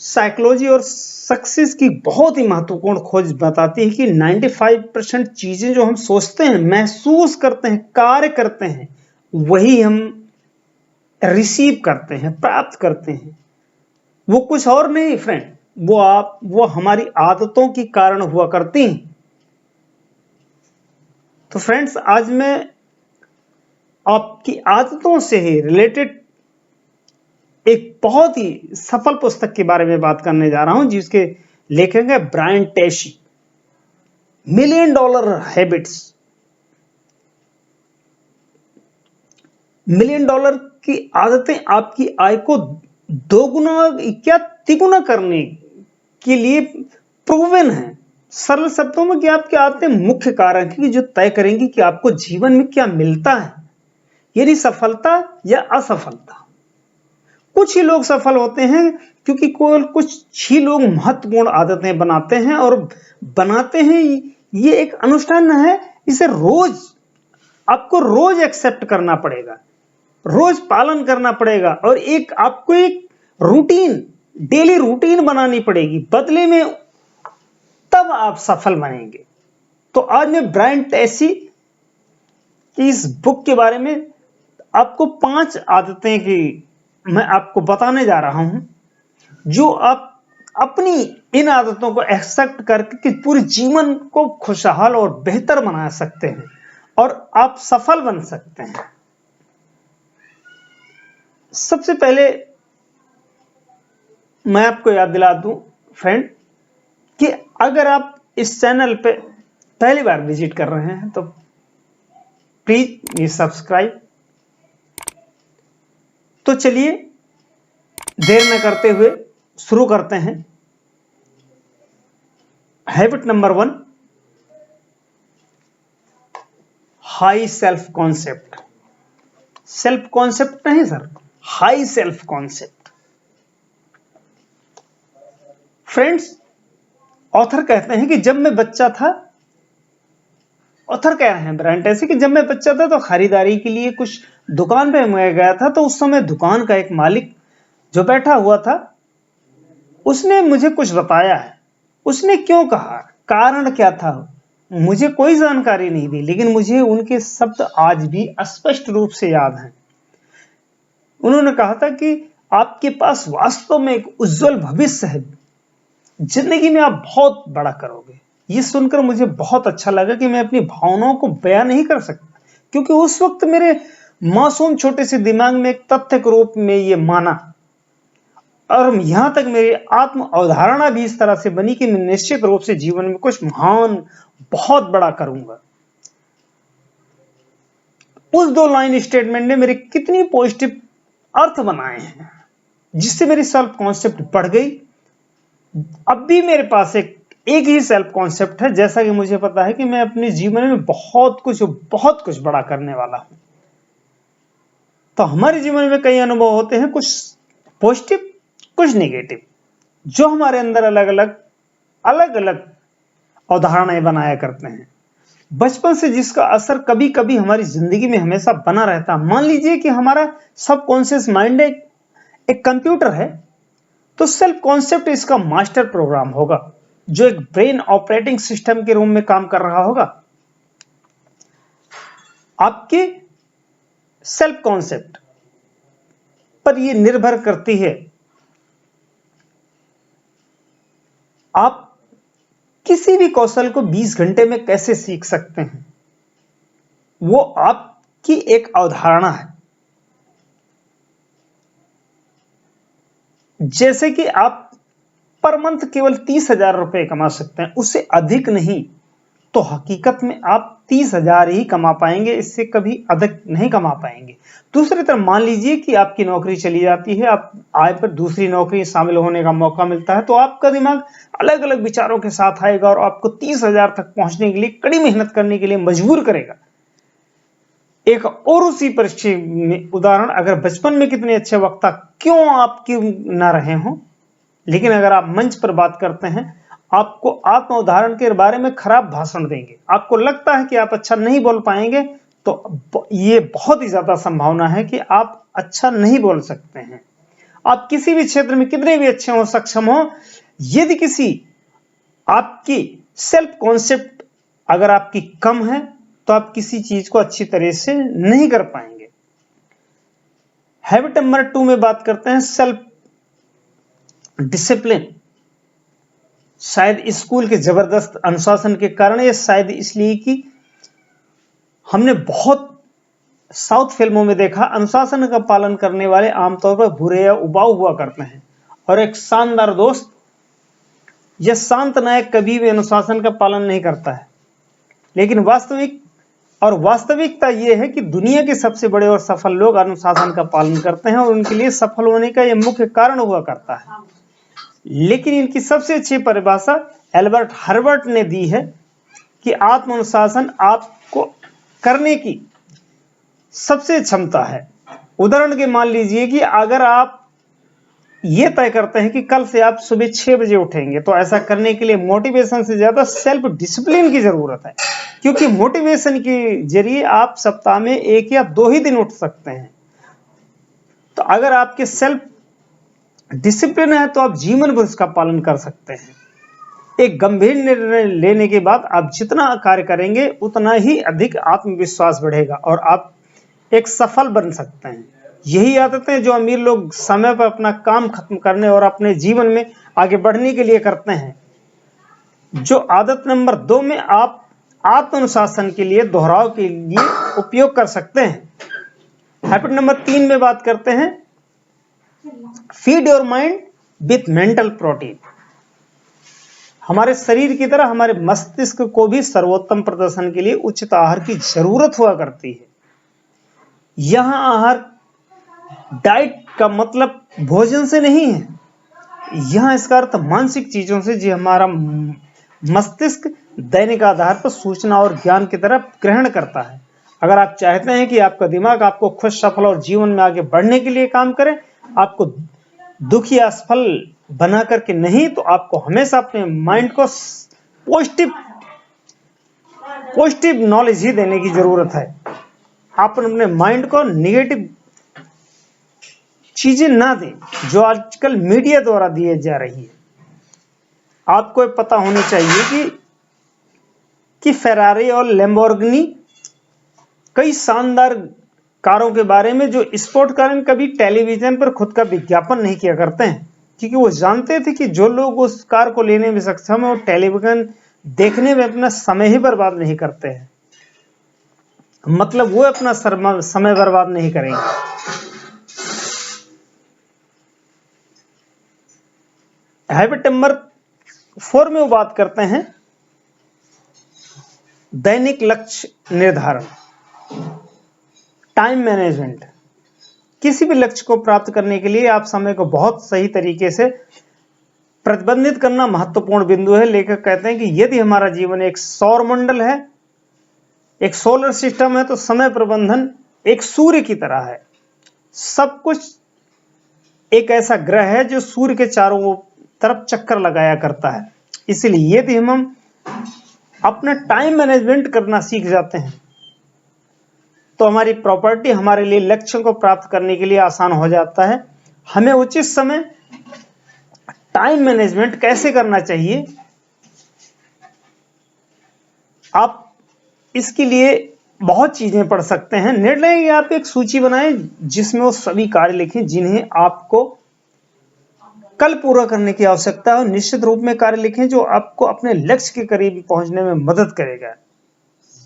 Psychology और success की बहुत ही महत्वपूर्ण खोज बताती है कि 95% चीजें जो हम सोचते हैं, महसूस करते हैं, कार्य करते हैं, वही हम रिसीव करते हैं, प्राप्त करते हैं। वो कुछ और नहीं फ्रेंड, वो हमारी आदतों के कारण हुआ करती हैं। तो फ्रेंड्स, आज मैं आपकी आदतों से ही रिलेटेड एक बहुत ही सफल पुस्तक के बारे में बात करने जा रहा हूं, जिसके लेखक है Brian Tracy. $1 million habits. $1 million की आदतें आपकी आय को दोगुना क्या तिगुना करने के लिए प्रूवन है। सरल शब्दों में कि आपकी आदतें मुख्य कारक हैं जो तय करेंगी कि आपको जीवन में क्या मिलता है, यानी सफलता या असफलता। कुछ ही लोग सफल होते हैं क्योंकि कुछ ही लोग महत्वपूर्ण आदतें बनाते हैं, और बनाते हैं ये एक अनुष्ठान है। इसे आपको रोज एक्सेप्ट करना पड़ेगा, रोज पालन करना पड़ेगा, और आपको एक रूटीन, डेली रूटीन बनानी पड़ेगी, बदले में तब आप सफल बनेंगे। तो आज मैं ब्रायन ट्रेसी की इस बुक के बारे में आपको 5 आदतें की मैं आपको बताने जा रहा हूं, जो आप अपनी इन आदतों को एक्सेप्ट करके पूरे जीवन को खुशहाल और बेहतर बना सकते हैं और आप सफल बन सकते हैं। सबसे पहले मैं आपको याद दिला दूं फ्रेंड कि अगर आप इस चैनल पे पहली बार विजिट कर रहे हैं तो प्लीज ये सब्सक्राइब। तो चलिए देर न करते हुए शुरू करते हैं। Habit number 1, high self concept. Self concept नहीं sir, high self concept. Friends, author कहते हैं कि जब मैं बच्चा था, ऑथर कह रहे हैं ब्रायन ट्रेसी कि जब मैं बच्चा था तो खरीदारी के लिए कुछ दुकान पे मैं गया था, तो उस समय दुकान का एक मालिक जो बैठा हुआ था, उसने मुझे कुछ बताया है। उसने क्यों कहा, कारण क्या था, मुझे कोई जानकारी नहीं दी, लेकिन मुझे उनके शब्द आज भी स्पष्ट रूप से याद हैं। उन्होंने कहा था कि आपके पास वास्तव में एक उज्जवल भविष्य है, जिंदगी में आप बहुत बड़ा करोगे। ये सुनकर मुझे बहुत अच्छा लगा कि मैं अपनी भावनाओं को बयान नहीं कर सकता, क्योंकि उस वक्त मेरे मासूम छोटे से दिमाग में एक तथ्य के रूप में ये माना, और यहां तक मेरी आत्म अवधारणा भी इस तरह से बनी कि मैं निश्चित रूप से जीवन में कुछ महान, बहुत बड़ा करूंगा। उस 2 लाइन स्टेटमेंट ने मेरे कितनी पॉजिटिव अर्थ बनाए हैं, जिससे मेरी सेल्फ कॉन्सेप्ट बढ़ गई। अब भी मेरे पास एक ही सेल्फ कॉन्सेप्ट है, जैसा कि मुझे पता है कि मैं अपने जीवन में बहुत कुछ बड़ा करने वाला हूं। तो हमारे जीवन में कई अनुभव होते हैं, कुछ पॉजिटिव, कुछ नेगेटिव, जो हमारे अंदर अलग अलग अवधारणाएं बनाया करते हैं। बचपन से जिसका असर कभी कभी हमारी जिंदगी में हमेशा बना रहता है। मान लीजिए कि हमारा सबकॉन्शियस माइंड एक कंप्यूटर है, तो सेल्फ कॉन्सेप्ट इसका मास्टर प्रोग्राम होगा, जो एक ब्रेन ऑपरेटिंग सिस्टम के रूप में काम कर रहा होगा। आपके सेल्फ कॉन्सेप्ट पर यह निर्भर करती है आप किसी भी कौशल को 20 घंटे में कैसे सीख सकते हैं। वो आपकी एक अवधारणा है। जैसे कि आप पर मंथ केवल 30,000 रुपए कमा सकते हैं, उससे अधिक नहीं। तो हकीकत में आप 30,000 ही कमा पाएंगे, इससे कभी अधिक नहीं कमा पाएंगे। दूसरी तरफ मान लीजिए कि आपकी नौकरी चली जाती है, आप आय पर दूसरी नौकरी शामिल होने का मौका मिलता है, तो आपका दिमाग अलग अलग विचारों के साथ आएगा और आपको 30,000 तक पहुंचने के लिए कड़ी मेहनत करने के लिए मजबूर करेगा। एक और उसी परिस्थिति में उदाहरण, अगर बचपन में कितने अच्छे वक्ता क्यों आप क्यों ना रहे हों, लेकिन अगर आप मंच पर बात करते हैं, आपको आत्म उदाहरण के बारे में खराब भाषण देंगे, आपको लगता है कि आप अच्छा नहीं बोल पाएंगे, तो ये बहुत ही ज्यादा संभावना है कि आप अच्छा नहीं बोल सकते हैं। आप किसी भी क्षेत्र में कितने भी अच्छे हो, सक्षम हो, यदि किसी आपकी सेल्फ कॉन्सेप्ट अगर आपकी कम है तो आप किसी चीज को अच्छी तरह से नहीं कर पाएंगे। हैबिट नंबर 2 में बात करते हैं सेल्फ डिसिप्लिन। शायद स्कूल के जबरदस्त अनुशासन के कारण, या शायद इसलिए कि हमने बहुत साउथ फिल्मों में देखा, अनुशासन का पालन करने वाले आमतौर पर बुरे या उबाऊ हुआ करते हैं, और एक शानदार दोस्त या शांत नायक कभी भी अनुशासन का पालन नहीं करता है। लेकिन वास्तविकता यह है कि दुनिया के सबसे बड़े और सफल लोग अनुशासन का पालन करते हैं, और उनके लिए सफल होने का यह मुख्य कारण हुआ करता है। लेकिन इनकी सबसे अच्छी परिभाषा एल्बर्ट हर्बर्ट ने दी है कि आत्म अनुशासन आपको करने की सबसे क्षमता है। उदाहरण के मान लीजिए कि अगर आप ये तय करते हैं कि कल से आप सुबह 6 बजे उठेंगे, तो ऐसा करने के लिए मोटिवेशन से ज्यादा सेल्फ डिसिप्लिन की जरूरत है, क्योंकि मोटिवेशन के जरिए आप सप्ताह में 1 या 2 ही दिन उठ सकते हैं। तो अगर आपके सेल्फ डिसिप्लिन है तो आप जीवन भर उसका पालन कर सकते हैं। एक गंभीर निर्णय लेने के बाद आप जितना कार्य करेंगे उतना ही अधिक आत्मविश्वास बढ़ेगा और आप एक सफल बन सकते हैं। यही आदतें जो अमीर लोग समय पर अपना काम खत्म करने और अपने जीवन में आगे बढ़ने के लिए करते हैं। जो आदत नंबर 2 में आप आत्मानुशासन के लिए दोहराव के लिए उपयोग कर सकते हैं। हैबिट नंबर 3 में बात करते हैं feed your mind with mental protein. हमारे शरीर की तरह हमारे मस्तिष्क को भी सर्वोत्तम प्रदर्शन के लिए उचित आहार की जरूरत हुआ करती है। यहां आहार डाइट का मतलब भोजन से नहीं है, यहां इसका अर्थ मानसिक चीजों से जो हमारा मस्तिष्क दैनिक आधार पर सूचना और ज्ञान की तरफ ग्रहण करता है। अगर आप चाहते हैं कि आपका दिमाग आपको खुश, सफल और जीवन में आगे बढ़ने के लिए काम करे, आपको दुखी या असफल बना करके नहीं, तो आपको हमेशा अपने माइंड को पॉजिटिव नॉलेज ही देने की जरूरत है। आप अपने माइंड को नेगेटिव चीजें ना दें जो आजकल मीडिया द्वारा दिए जा रही है। आपको पता होनी चाहिए कि फेरारी और लैम्बोर्गिनी कई शानदार कारों के बारे में जो स्पोर्ट कार कभी टेलीविजन पर खुद का विज्ञापन नहीं किया करते हैं, क्योंकि वो जानते थे कि जो लोग उस कार को लेने में सक्षम है वो टेलीविजन देखने में अपना समय ही बर्बाद नहीं करते हैं, मतलब वो अपना समय बर्बाद नहीं करेंगे। हैबिट नंबर 4 में वो बात करते हैं दैनिक लक्ष्य निर्धारण, टाइम मैनेजमेंट। किसी भी लक्ष्य को प्राप्त करने के लिए आप समय को बहुत सही तरीके से प्रतिबंधित करना महत्वपूर्ण बिंदु है। लेखक कहते हैं कि यदि हमारा जीवन एक सौर मंडल है, एक सोलर सिस्टम है, तो समय प्रबंधन एक सूर्य की तरह है। सब कुछ एक ऐसा ग्रह है जो सूर्य के चारों तरफ चक्कर लगाया करता है। इसलिए यदि हम अपना टाइम मैनेजमेंट करना सीख जाते हैं तो हमारी प्रॉपर्टी हमारे लिए लक्ष्यों को प्राप्त करने के लिए आसान हो जाता है। हमें उचित समय टाइम मैनेजमेंट कैसे करना चाहिए, आप इसके लिए बहुत चीजें पढ़ सकते हैं। निर्णय आप एक सूची बनाएं जिसमें वो सभी कार्य लिखें जिन्हें आपको कल पूरा करने की आवश्यकता है, और निश्चित रूप में कार्य लिखें जो आपको अपने लक्ष्य के करीब पहुंचने में मदद करेगा।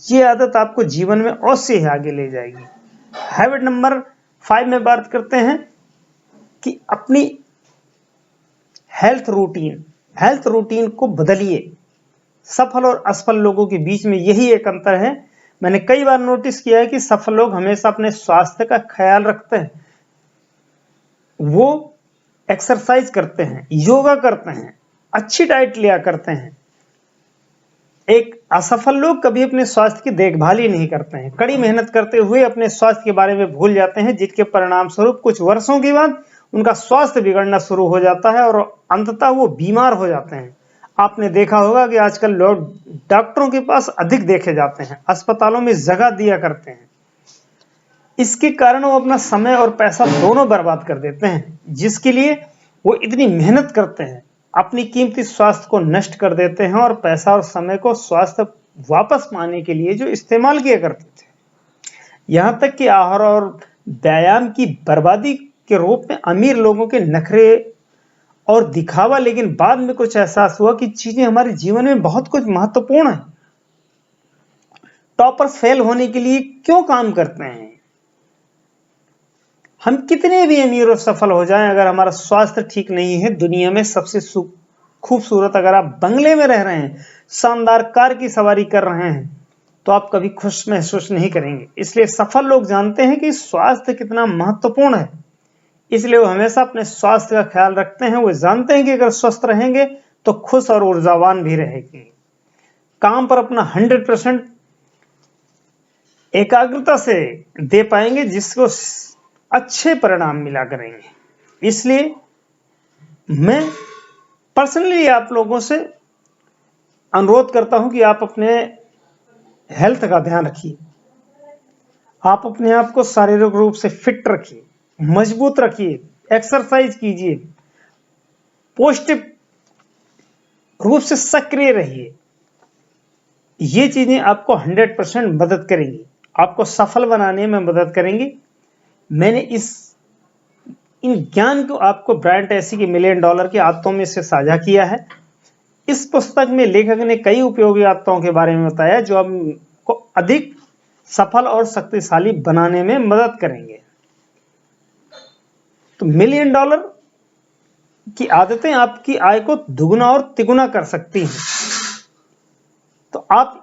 ये आदत आपको जीवन में अवश्य ही आगे ले जाएगी। हैबिट नंबर 5 में बात करते हैं कि अपनी हेल्थ रूटीन को बदलिए। सफल और असफल लोगों के बीच में यही एक अंतर है। मैंने कई बार नोटिस किया है कि सफल लोग हमेशा अपने स्वास्थ्य का ख्याल रखते हैं, वो एक्सरसाइज करते हैं, योगा करते हैं, अच्छी डाइट लिया करते हैं। एक असफल लोग कभी अपने स्वास्थ्य की देखभाल ही नहीं करते हैं, कड़ी मेहनत करते हुए अपने स्वास्थ्य के बारे में भूल जाते हैं, जिसके परिणाम स्वरूप कुछ वर्षों के बाद उनका स्वास्थ्य बिगड़ना शुरू हो जाता है और अंततः वो बीमार हो जाते हैं। आपने देखा होगा कि आजकल लोग डॉक्टरों के पास अधिक देखे जाते हैं, अस्पतालों में जगह दिया करते हैं। इसके कारण वो अपना समय और पैसा दोनों बर्बाद कर देते हैं, जिसके लिए वो इतनी मेहनत करते हैं, अपनी कीमती स्वास्थ्य को नष्ट कर देते हैं और पैसा और समय को स्वास्थ्य वापस पाने के लिए जो इस्तेमाल किया करते थे। यहाँ तक कि आहार और व्यायाम की बर्बादी के रूप में अमीर लोगों के नखरे और दिखावा, लेकिन बाद में कुछ एहसास हुआ कि चीजें हमारे जीवन में बहुत कुछ महत्वपूर्ण है। टॉपर्स फेल होने के लिए क्यों काम करते हैं? हम कितने भी अमीर और सफल हो जाएं, अगर हमारा स्वास्थ्य ठीक नहीं है, दुनिया में सबसे खूबसूरत अगर आप बंगले में रह रहे हैं, शानदार कार की सवारी कर रहे हैं, तो आप कभी खुश महसूस नहीं करेंगे। इसलिए सफल लोग जानते हैं कि स्वास्थ्य कितना महत्वपूर्ण है, इसलिए वो हमेशा अपने स्वास्थ्य का ख्याल रखते हैं। वो जानते हैं कि अगर स्वस्थ रहेंगे तो खुश और ऊर्जावान भी रहेंगे, काम पर अपना 100% एकाग्रता से दे पाएंगे, जिसको अच्छे परिणाम मिला करेंगे। इसलिए मैं पर्सनली आप लोगों से अनुरोध करता हूं कि आप अपने हेल्थ का ध्यान रखिए, आप अपने आप को शारीरिक रूप से फिट रखिए, मजबूत रखिए, एक्सरसाइज कीजिए, पौष्टिक रूप से सक्रिय रहिए। ये चीजें आपको 100% मदद करेंगी, आपको सफल बनाने में मदद करेंगी। मैंने इन ज्ञान को आपको ब्रायन ट्रेसी की $1 मिलियन की आदतों में से साझा किया है। इस पुस्तक में लेखक ने कई उपयोगी आदतों के बारे में बताया जो आपको अधिक सफल और शक्तिशाली बनाने में मदद करेंगे। तो $1 मिलियन की आदतें आपकी आय को दुगुना और तिगुना कर सकती हैं। तो आप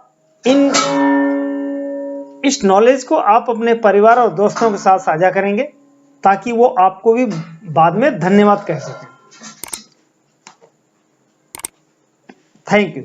इस नॉलेज को आप अपने परिवार और दोस्तों के साथ साझा करेंगे, ताकि वो आपको भी बाद में धन्यवाद कह सकें। Thank you.